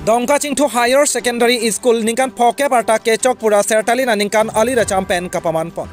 Dongka Chingthu Higher Secondary School ningkan phoke parta ke Chokpura Sertalina ningkan Ali Champen kapaman pon.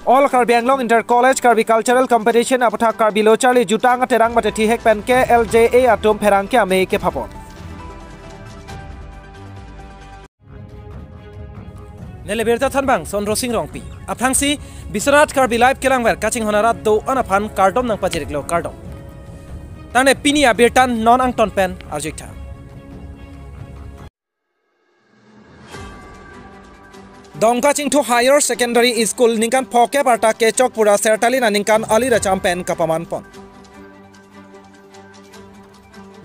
All Karbi Anglong Inter College Karbi Cultural Competition apatha Karbi Lochali jutang terang bate thihek pen ke LJA atom pherang ke ame ke phapon. Neleberta thanbang Sondro Singh Rongpi aphangsi Biswanath Karbi live kelangwer kaching honarat do anaphan kardom nang pajiriklo kardom. Tane pini abirtan non angton pen arjikta. Dongka Chingthu Higher Secondary School ningkan phoke parta ke Chokpura Sertalina ningkan Ali Champen kapaman pon.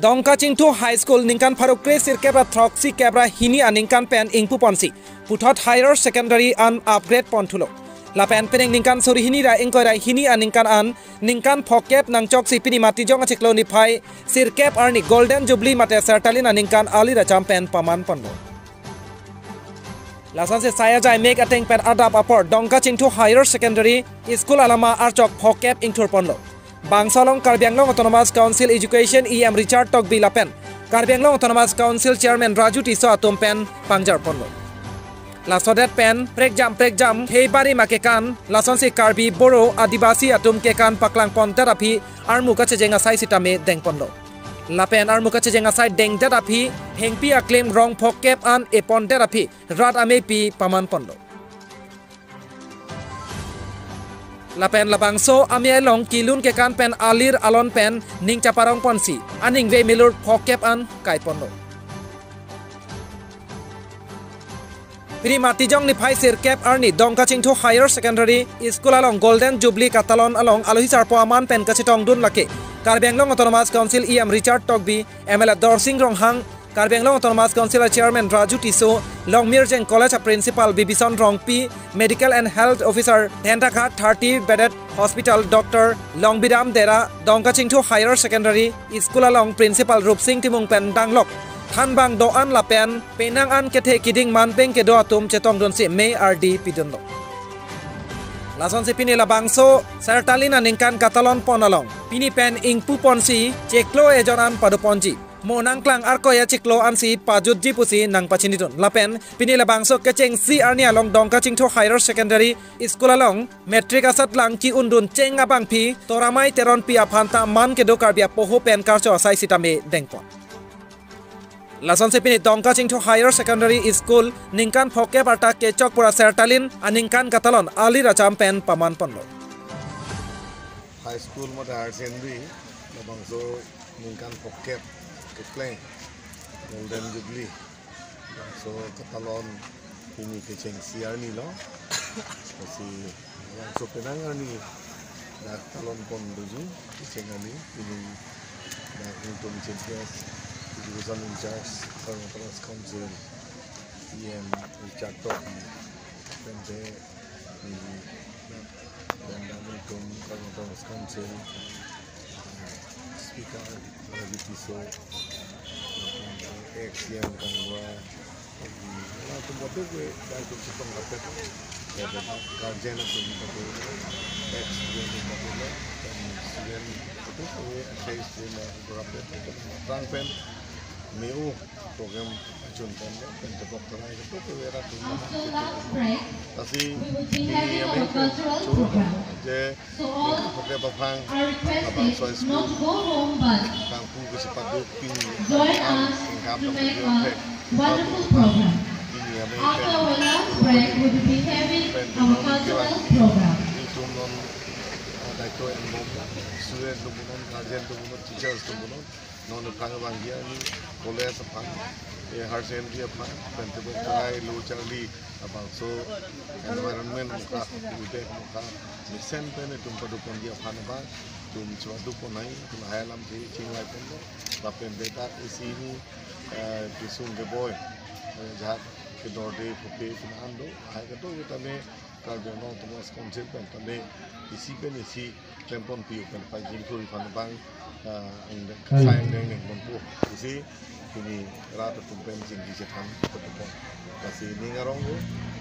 Dongka Chingthu High School ningkan Farukre Sirkebra Throksi Kebra Hini aningkan pen ingpu ponsi. Puthot Higher Secondary an upgrade pon thulo. La pen peneng ningkan sori hini ra ingkoi hini aningkan an ningkan phokep nang choksi pini mati jong achiklo ni phai Sirkep arni Golden Jubilee mate Sertalina ningkan Ali Champen paman pon. Lasan se saya jai make ateng pen adap apor Dongka Chingthu Higher Secondary School alama archok phokep ingthur ponlo. Bangsalong Karbi Anglong Autonomous Council Education EM Richard Tokbi Lapen Karbi Anglong Autonomous Council Chairman Raju Tiso atom pen pangjar ponlo. Lasodet pen prekjam hebari makekan lason se Karbi Boro Adibasi atom kekan paklang pon terapi armuka chejenga sai sitame deng ponlo. Lapen armuka chejenga sai deng terapi hengpi acclaim rong phokep an epon terapi rat amepi paman ponlo. Lapen labangso amiai long kilun kekan pen alir alon pen ning chaparong ponsi aning ve milur phokep an kai ponlo. Pini mati jong ni phai Sirkep arni Dongka Chingthu Higher Secondary School along Golden Jubilee Katalon along alohi sarpo aman pen kachitong dun lake Karbi Anglong Autonomous Council EM Richard Tokbi MLA Dorsing Ronghang Karbi Anglong Autonomous Council Chairman Raju Tiso Long Mirjeng College Principal Bibison Rongpi Medical and Health Officer Thentakhat 30 bedded Hospital Dr. Longbiram Dera Dongka Chingthu Higher Secondary School along Principal Rup Singh Timung Pen Danglok Thanbang do an lapen penang an kethe kiding man peng ke do atum chetong don se me RD pidonlo. Lason se pini labangso Sertalina ningkan Katalon ponalong pini pen ingpu ponsi cheklo ejonan paduponji monang klang arkoya cheklo ansi pajutji pusi nang pachinidon lapen pini labangso kecheng si arni along Dongka Chingthu Higher Secondary School along metric asat lang ki undun cheng abang pi toramai teron pi aphanta man ke do karbia poho pen karcho sai sitame dengpon. Lason se pini Dongka Chingthu Higher Secondary School ningkan phoke parta ke Chokpura Sertalin aningkan Katalon Ali Champen paman ponlo. High School mo da Secondary labangso ningkan phoke ke play Golden Jubilee so Katalon ini ke cheng siar ni lo kasi so penangan ni da Katalon pon doju ke cheng ani ini da untuk champions Division in charge Autonomous Council EM Richard Tokbi Pente dan Damukum Autonomous Council Speaker Raju Tiso ex yang kangwa semua tu gue dari tu setong kapet kajian tu ex yang dipakai dan student itu gue ex yang berapa terang pen Meu program juntan dan tepok terai itu kewira tuh tapi ini yang curug je pakai bapang abang soal school kampung kesepatu pin ingkap bibliotek ini yang itu non ada itu yang student tu bukan guardian tu bukan teachers tu bukan non pangabang dia ni college apa higher secondary apa pentebek terai lu cari abang so environment muka budaya muka misen pen itu padukon dia apa apa tum suatu ponai tum hayalam si cinglai pen tapi beta isi ini disung ke boy jahat ke dorde puke pinando hai keto kita me Karbi Anglong Autonomous Council pen tapi isi pen isi tempon piu pen pagi itu pan bang sayang dengan mampu isi ini rata tumpen singgi cetan ketepon kasih ini ngarong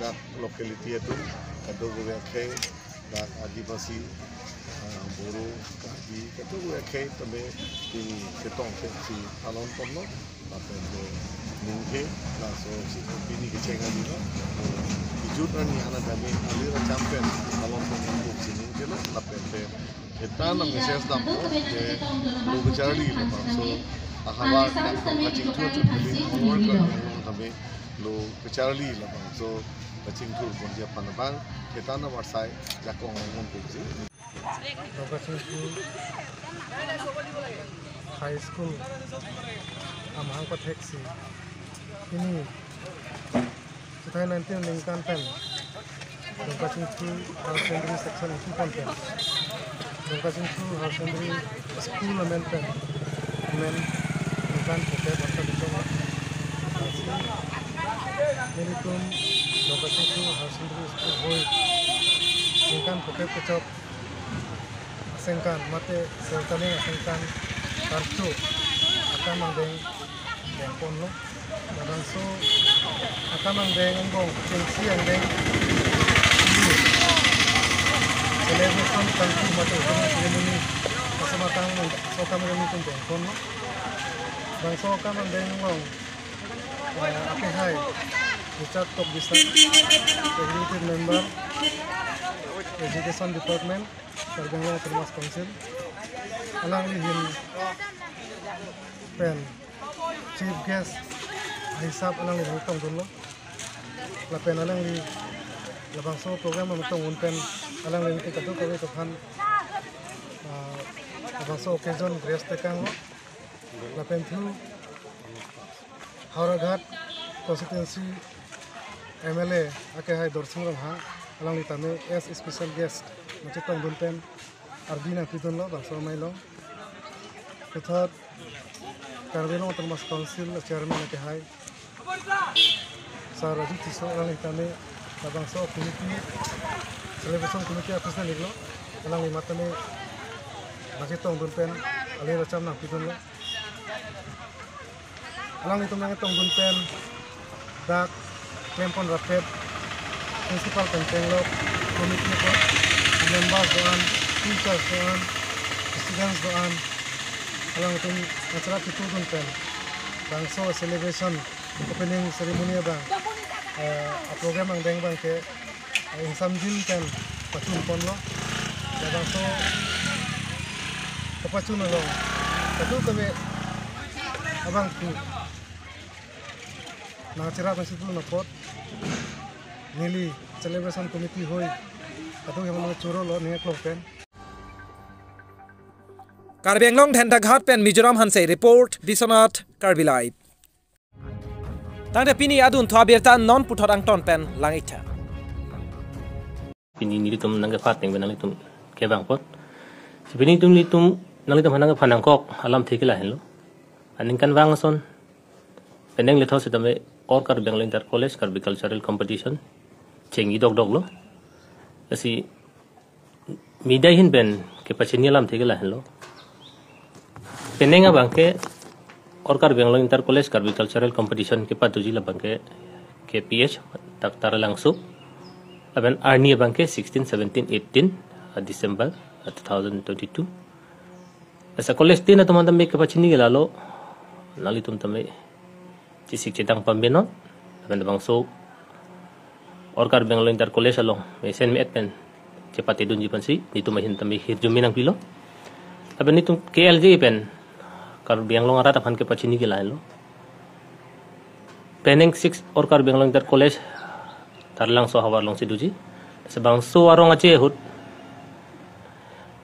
dak locality itu kado gue kayak dak adipasi boro kaki katu ke tabe di ketong ke si alon pomno apa itu mungkin laso si ini kecengan ini jutaan ni anak kami alira champion alon pomno sini kena apa itu kita nak message dapat ke lu bicara di lepas so ahawar nak kacing tu beli worker kami lu bicara di lepas so kacing tu pun dia panabang kita nak warsai jakong ngomong tu high school amang patheksi ini 2019 lingkan pen dongkacing tu high secondary section 2 pen dongkacing tu high secondary school men pen men lingkan poke bakal ditolak ini pun dongkacing tu high secondary school boy lingkan poke kecok sengkan mate sertane sengkan kartu akan mangdeng yang ponlo dan so akan mangdeng ngong cengsi yang deng celebration kantu mate ceremony pasamatang so kami pun deng ponlo dan so akan mangdeng ngong ape hai Richard Top District Executive Member Education Department Karbenglong Autonomous Council alang lihin pen chief guest hisap alang lihin tong dulu la pen alang li labang so program tong un pen alang lihin kita tu kami tuhan labang so occasion grace tekang lo la pen tu Hauraghat constituency MLA ake hai dorsing rong hang alang li tame as special guest macam tong dun pen Ardina pidon lo bangsa mai lo Kuthar Karbenglong Autonomous Council chairman ke hai Sir Raju Tiso alang itame bangsa committee celebration committee office na liglo alang lima tame macam tong dun pen ale racham na pidon lo alang itu mang tong dun pen dak Klempon Rapid Principal Pentenglok Committee ko members doan teachers doan students doan alang itu acara itu dun pen bangso celebration opening ceremony bang program ang deng bang ke samjin pen pacun pon lo bangso kapacun lo itu kami abang tu na acara masih tu napot nili celebration committee hoi atau yang mana curo lo nih klopen Karbenglong Dhendaghat pen Mizoram Hansei report Biswanath Karbilai tangde pini adun thwabirta non puthorang ton pen langitha pini ni tum nang phat teng benang tum ke bang pot pini tum li tum nang tum hanang phanang kok alam thikila hen lo aning kan wang son peneng le thos tame or Karbenglong Inter College Cultural Competition chengi dog lo asi midai hin ben ke pachini alam thikila hen lo penenga bangke or Karbenglong Inter College Cultural Competition ke patuji la bangke KPH taktar langsung aben arni bangke 16 17 18 December 2022 asa college din na teman-teman ke pachini lalo nali tum tame cisik cetang pambeno aben bangso or Karbenglong Inter College along sen met pen cepat edun jipan si nitu mahin tame hirjuminang pilo aben nitu KLJ pen Karbenglong arat aphan ke pachini ke lain lo peneng 6 or Karbenglong Inter College tarlang so hawar long siduji sebang so arong ace hut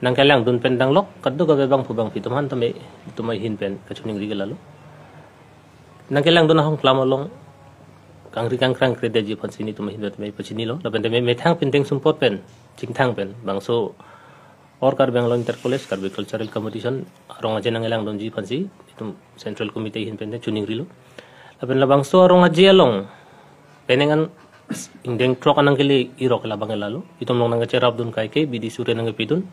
nang kalang dun pendang lok kaddo ga bang phubang pituman tame tumai hin pen kachuning ri lalu nang kalang dun hong klamolong kangri kangkrang krede ji phan sini tumai hin tame pachini lo laben tame methang pinteng sumpot pen chingthang pen bangso or Karbenglong Inter College Cultural Competition arong aje nang elang don ji phansi itu central committee hin pente tuning rilo laben labang so arong aje along penengan indeng trok anang kili irok labang lalu itum long nang cerap dun kai ke bidi sure nang pidun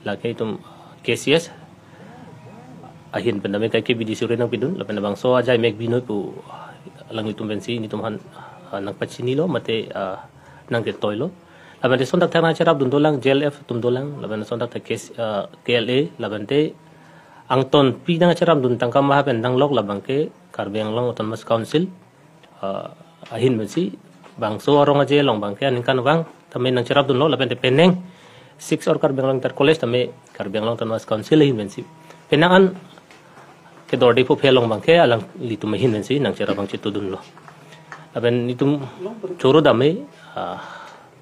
lake itum KCS ahin pendame kai ke bidi sure nang pidun laben labang so ajai mek bino pu alang itum bensi ni tum han nang pachini lo mate nang ke toilo laban de sontak thang cerap dun dolang JLF tum dolang laban sontak ta case KLA laban te angton pi dang cerap dun tangkam ma pen dang lok labang ke Karbi Anglong Autonomous Council ahin mensi bang so orang aja long bang ke anin kan bang tame nang cerap dun lo laban te peneng 6 or Karbi Anglong Inter College tame Karbi Anglong Autonomous Council ahin mensi penangan ke dordi po pelong bang ke alang litu mahin mensi nang cerap bang citu dun lo laban itum coro dame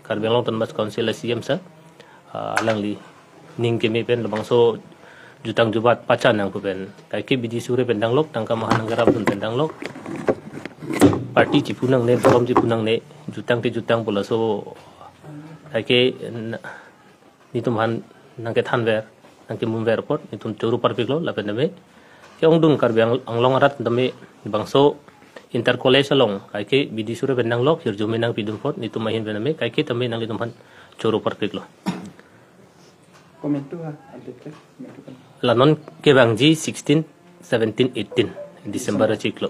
Karbi Anglong Autonomous Council SCM sa alang li ning kemi pen bang so jutang jubat pacan nang pen kai ke bidi sure pendang lok tangka mahan garap dun pendang lok parti cipunang ne forum cipunang ne jutang bola so kai ke nitum han nang ke than ver nang ke mum ver pot nitum churu parpik lo la pen me ke ongdung Karbi Anglong arat dame bang so inter college along kai ke bidi sure pendang lok hir jume nang pidum pot nitum mahin pen me kai ke tame nang nitum han churu parpik lo komentu ha la non ke bangji 16 17 18 December ciklo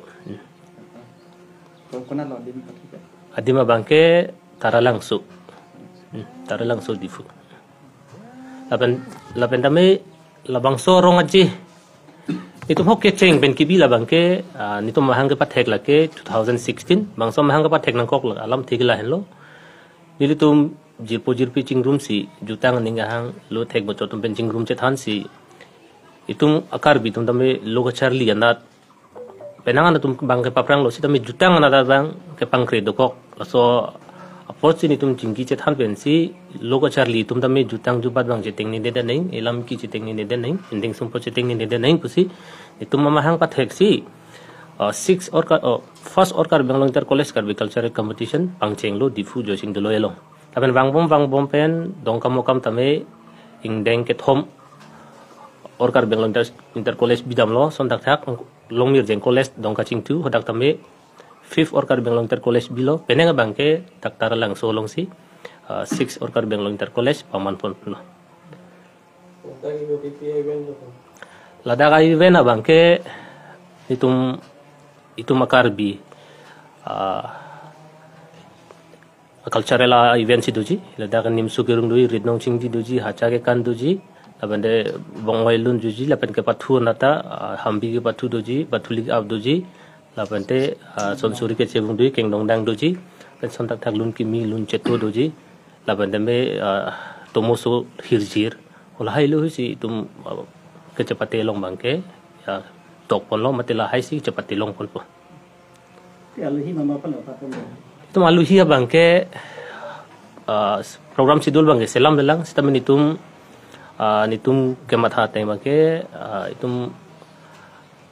kuna lo din patika adima bangke tara langso difu lapen dame labang sorong aji itu hokke cheng ben kibi labangke nitu mahang ke pathek lake 2016 bangso mahang ke pathek nang kok alam thigla henlo nilitum jirpi chingrum si jutang ningahang lo thek bo chotum pen chingrum che than si itum akar bitum dame logo charli anat penangan tum bang ke paprang lo si dame jutang anat bang ke pangkre dokok so opportunity tum chingki che than pen si logo charli tum dame jutang jubat bang che tengni de nei elam ki che tengni de nei ending sum po che tengni de nei pusi itum mamahang pathek si 6 or first or Karbi Anglong Inter College Karbi cultural competition pangcheng lo difu josing de lo elong tapen bang bom pen dong kamokam tame ingdeng ke thom or Karbi Anglong Inter College bidam lo sontak thak longmir jeng college dong kaching tu hodak tame 5th or Karbi Anglong Inter College bilo penenga bangke taktara lang so long si 6 or Karbi Anglong Inter College paman pon no lada kai vena bangke itu makarbi cultural event si doji lada kan nim sugirung doi ridnong chingji doji hacha ke kan doji labande bongoi lun doji lapen ke pathu nata hambi ke pathu doji bathuli ab doji labante sonsuri ke chebung doi kengdong dang doji pen sontak thak lun ki mi lun cheto doji labande me tomoso hirjir ola hailu si tum kecepate long bangke ya tok pon lo matela hai si cepate long pon po aluhi mama pa lo pa itu aluhi bangke program sidul bangke selam belang sitamen nitum kematha teng bangke itum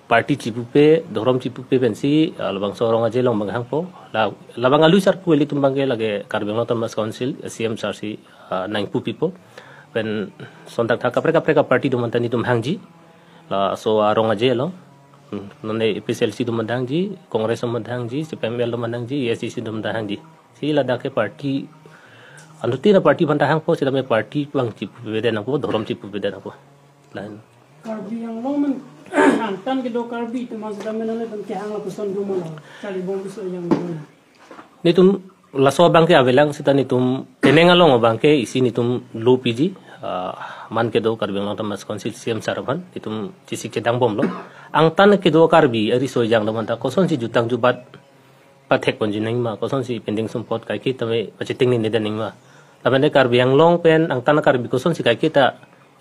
parti cipupe dorom cipupe pensi labang sorong aje long bang hangpo labang alu sar pu elitum bangke lage Karbi Anglong Autonomous Council SCM sarsi nang pu pipo pen sontak thak kapreka parti do mantani tum hangji la so arong aje lo nonne PCLC do mandangji kongres do mandangji CPML do mandangji SCC do mandangji si lada ke parti anutina parti bantahang po sila me parti bang cipu beda nang po dorom cipu beda nang po lain Karbi Anglong man antan ke do Karbi tu mas damen ale ban ke angla puson do mo kali bom biso yang mana nitum laso bangke avelang sita nitum tenengalong bangke isi nitum low PG man ke do Karbi Anglong Autonomous Council CM Saraban itum cisik cedang bom lo ang tan ke do Karbi eri so jang damanta koson si jutang jubat pathek ponji nang ma koson si pending sumpot kai ki tame pachiting ni nedan ning ma labande Karbi Anglong pen ang tan Karbi koson si kai kita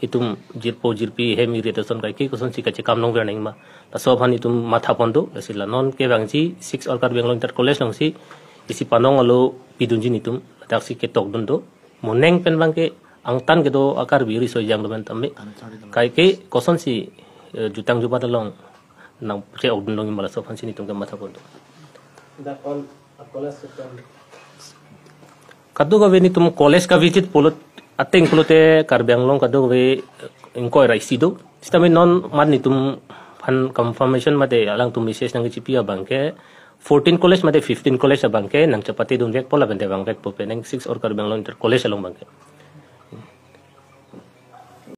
itum jirpi hemi reteson kai ki koson si kache kam nong ver nang ma ta so bhan itum matha pondo sila non ke bangji 6 or Karbi Anglong Inter College long si isi panong alo pidunji nitum taksi ke tok dundo moneng pen bangke ang tan ke do akar biri so jang domen tamme kai ke koson si jutang jubat long nang che ok dundong mala so fan sini tung matha pondo that all college kadu ga veni tum college ka visit polot ateng polote Karbi Anglong kadu ve inkoy raisido sistame non man ni tum fan confirmation mate alang tum message nang chipia bangke 14 college mate 15 college bangke nang chapati dun vek pola bende bang vek po peneng 6 or Karbi Anglong Inter College along bangke